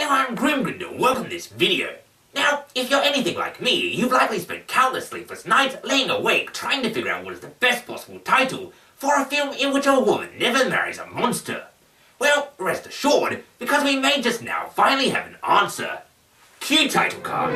Hello, I'm Grindle, and welcome to this video. Now, if you're anything like me, you've likely spent countless sleepless nights laying awake trying to figure out what is the best possible title for a film in which a woman never marries a monster. Well, rest assured, because we may just now finally have an answer. Cue title card.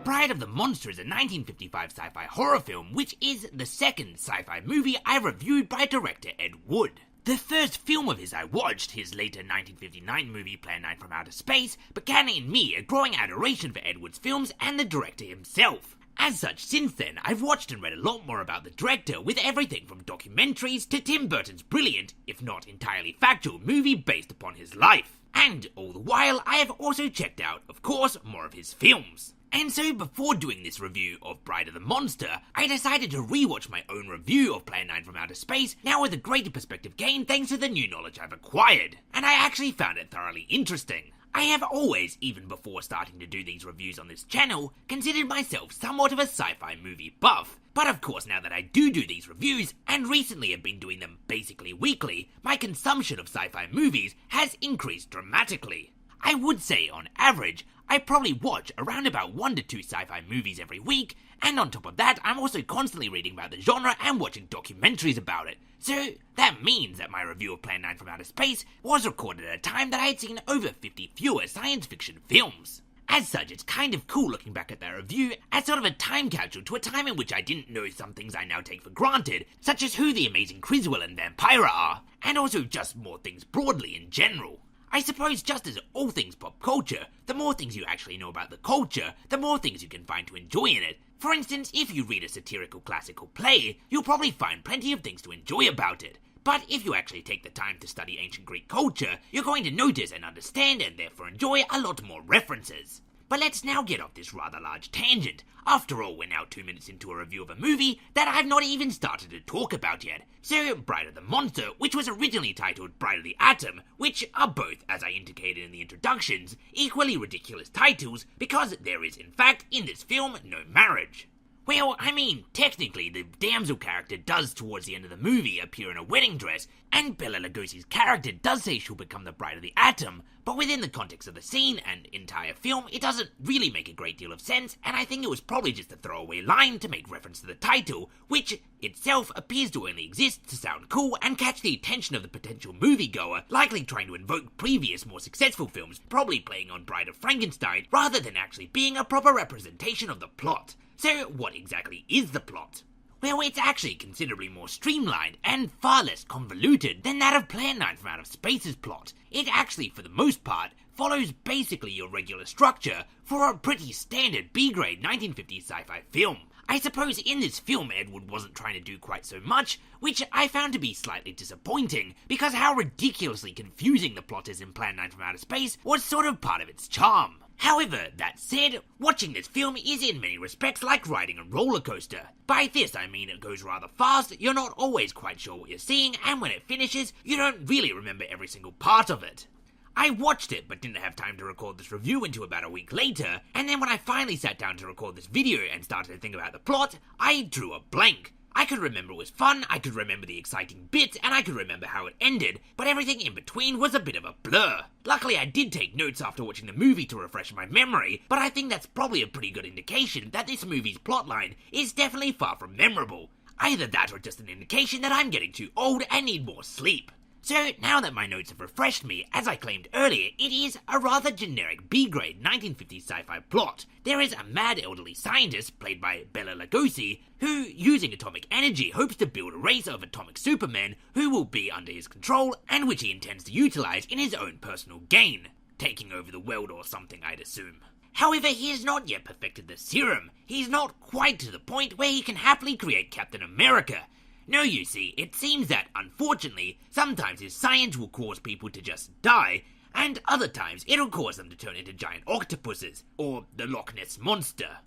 Bride of the Monster is a 1955 sci-fi horror film, which is the second sci-fi movie I reviewed by director Ed Wood. The first film of his I watched, his later 1959 movie Plan 9 from Outer Space, began in me a growing adoration for Ed Wood's films and the director himself. As such, since then, I've watched and read a lot more about the director, with everything from documentaries to Tim Burton's brilliant, if not entirely factual, movie based upon his life. And all the while, I have also checked out, of course, more of his films. And so before doing this review of Bride of the Monster, I decided to rewatch my own review of Plan 9 from Outer Space, now with a greater perspective gained thanks to the new knowledge I've acquired. And I actually found it thoroughly interesting. I have always, even before starting to do these reviews on this channel, considered myself somewhat of a sci-fi movie buff. But of course, now that I do these reviews, and recently have been doing them basically weekly, my consumption of sci-fi movies has increased dramatically. I would say, on average, I probably watch around about 1 to 2 sci-fi movies every week, and on top of that, I'm also constantly reading about the genre and watching documentaries about it. So that means that my review of Plan 9 from Outer Space was recorded at a time that I had seen over 50 fewer science fiction films. As such, it's kind of cool looking back at that review as sort of a time capsule to a time in which I didn't know some things I now take for granted, such as who the amazing Criswell and Vampira are, and also just more things broadly in general. I suppose just as all things pop culture, the more things you actually know about the culture, the more things you can find to enjoy in it. For instance, if you read a satirical classical play, you'll probably find plenty of things to enjoy about it. But if you actually take the time to study ancient Greek culture, you're going to notice and understand and therefore enjoy a lot more references. But let's now get off this rather large tangent. After all, we're now 2 minutes into a review of a movie that I've not even started to talk about yet. So, Bride of the Monster, which was originally titled Bride of the Atom, which are both, as I indicated in the introductions, equally ridiculous titles because there is in fact, in this film, no marriage. Well, I mean, technically, the damsel character does towards the end of the movie appear in a wedding dress, and Bela Lugosi's character does say she'll become the bride of the atom, but within the context of the scene and entire film, it doesn't really make a great deal of sense, and I think it was probably just a throwaway line to make reference to the title, which itself appears to only exist to sound cool and catch the attention of the potential moviegoer, likely trying to invoke previous, more successful films, probably playing on Bride of Frankenstein, rather than actually being a proper representation of the plot. So, what exactly is the plot? Well, it's actually considerably more streamlined and far less convoluted than that of Plan 9 from Outer Space's plot. It actually, for the most part, follows basically your regular structure for a pretty standard B-grade 1950s sci-fi film. I suppose in this film Ed Wood wasn't trying to do quite so much, which I found to be slightly disappointing, because how ridiculously confusing the plot is in Plan 9 from Outer Space was sort of part of its charm. However, that said, watching this film is in many respects like riding a roller coaster. By this I mean it goes rather fast, you're not always quite sure what you're seeing, and when it finishes, you don't really remember every single part of it. I watched it but didn't have time to record this review until about a week later, and then when I finally sat down to record this video and started to think about the plot, I drew a blank. I could remember it was fun, I could remember the exciting bits, and I could remember how it ended, but everything in between was a bit of a blur. Luckily, I did take notes after watching the movie to refresh my memory, but I think that's probably a pretty good indication that this movie's plotline is definitely far from memorable. Either that or just an indication that I'm getting too old and need more sleep. So, now that my notes have refreshed me, as I claimed earlier, it is a rather generic B-grade 1950s sci-fi plot. There is a mad elderly scientist, played by Bela Lugosi, who, using atomic energy, hopes to build a race of atomic supermen who will be under his control, and which he intends to utilize in his own personal gain. Taking over the world or something, I'd assume. However, he has not yet perfected the serum. He's not quite to the point where he can happily create Captain America. No, you see, it seems that, unfortunately, sometimes his science will cause people to just die, and other times it'll cause them to turn into giant octopuses, or the Loch Ness Monster.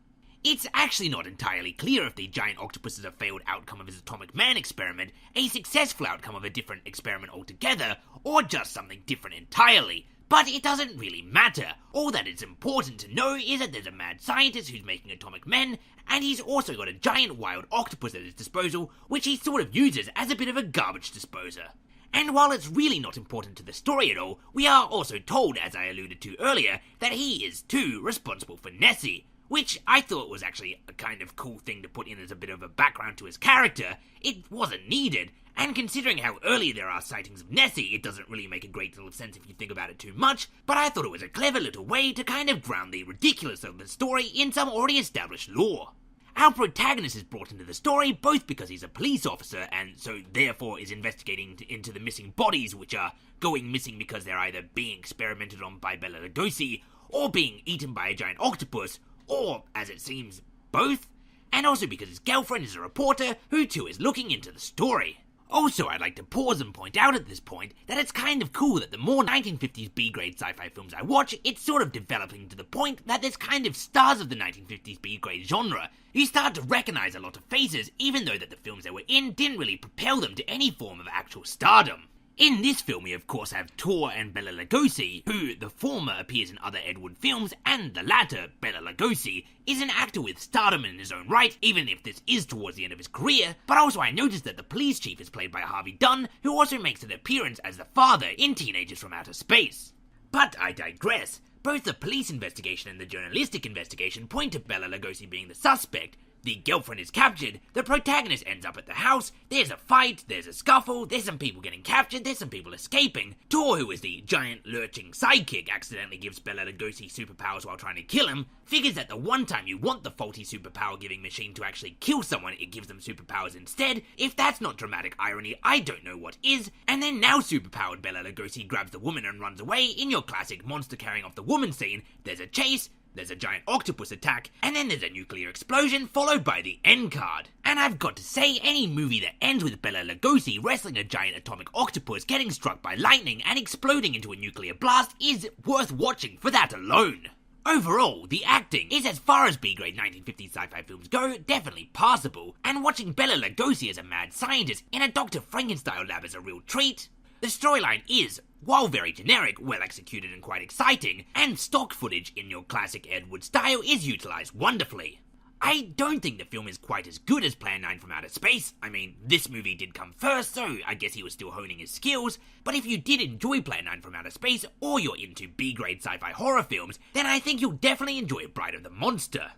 It's actually not entirely clear if the giant octopus is a failed outcome of his Atomic Man experiment, a successful outcome of a different experiment altogether, or just something different entirely. But it doesn't really matter. All that is important to know is that there's a mad scientist who's making atomic men, and he's also got a giant wild octopus at his disposal, which he sort of uses as a bit of a garbage disposer. And while it's really not important to the story at all, we are also told, as I alluded to earlier, that he is too responsible for Nessie, which I thought was actually a kind of cool thing to put in as a bit of a background to his character. It wasn't needed, and considering how early there are sightings of Nessie, it doesn't really make a great deal of sense if you think about it too much, but I thought it was a clever little way to kind of ground the ridiculous of the story in some already established lore. Our protagonist is brought into the story both because he's a police officer and so therefore is investigating into the missing bodies, which are going missing because they're either being experimented on by Bela Lugosi or being eaten by a giant octopus, or, as it seems, both, and also because his girlfriend is a reporter who too is looking into the story. Also, I'd like to pause and point out at this point that it's kind of cool that the more 1950s B-grade sci-fi films I watch, it's sort of developing to the point that there's kind of stars of the 1950s B-grade genre. You start to recognize a lot of faces, even though that the films they were in didn't really propel them to any form of actual stardom. In this film, we of course have Tor and Bela Lugosi, who the former appears in other Ed Wood films, and the latter, Bela Lugosi, is an actor with stardom in his own right, even if this is towards the end of his career. But also I noticed that the police chief is played by Harvey Dunn, who also makes an appearance as the father in Teenagers from Outer Space. But I digress. Both the police investigation and the journalistic investigation point to Bela Lugosi being the suspect. The girlfriend is captured, the protagonist ends up at the house, there's a fight, there's a scuffle, there's some people getting captured, there's some people escaping. Tor, who is the giant lurching sidekick, accidentally gives Bela Lugosi superpowers while trying to kill him, figures that the one time you want the faulty superpower giving machine to actually kill someone, it gives them superpowers instead. If that's not dramatic irony, I don't know what is. And then now superpowered Bela Lugosi grabs the woman and runs away in your classic monster carrying off the woman scene. There's a chase, there's a giant octopus attack, and then there's a nuclear explosion followed by the end card. And I've got to say, any movie that ends with Bela Lugosi wrestling a giant atomic octopus getting struck by lightning and exploding into a nuclear blast is worth watching for that alone. Overall, the acting is, as far as B-grade 1950s sci-fi films go, definitely passable, and watching Bela Lugosi as a mad scientist in a Dr. Frankenstein lab is a real treat. The storyline is, while very generic, well executed and quite exciting, and stock footage in your classic Ed Wood style is utilised wonderfully. I don't think the film is quite as good as Plan 9 from Outer Space. I mean, this movie did come first, so I guess he was still honing his skills, but if you did enjoy Plan 9 from Outer Space, or you're into B-grade sci-fi horror films, then I think you'll definitely enjoy Bride of the Monster.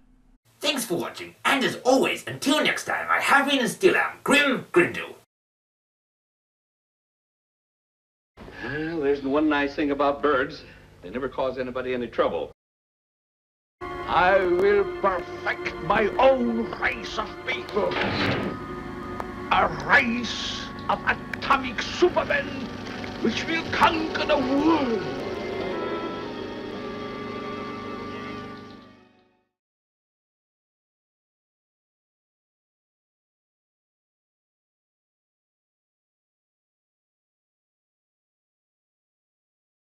Thanks for watching, and as always, until next time, I have been and still am Grindle. Well, there's one nice thing about birds. They never cause anybody any trouble. I will perfect my own race of people. A race of atomic supermen which will conquer the world.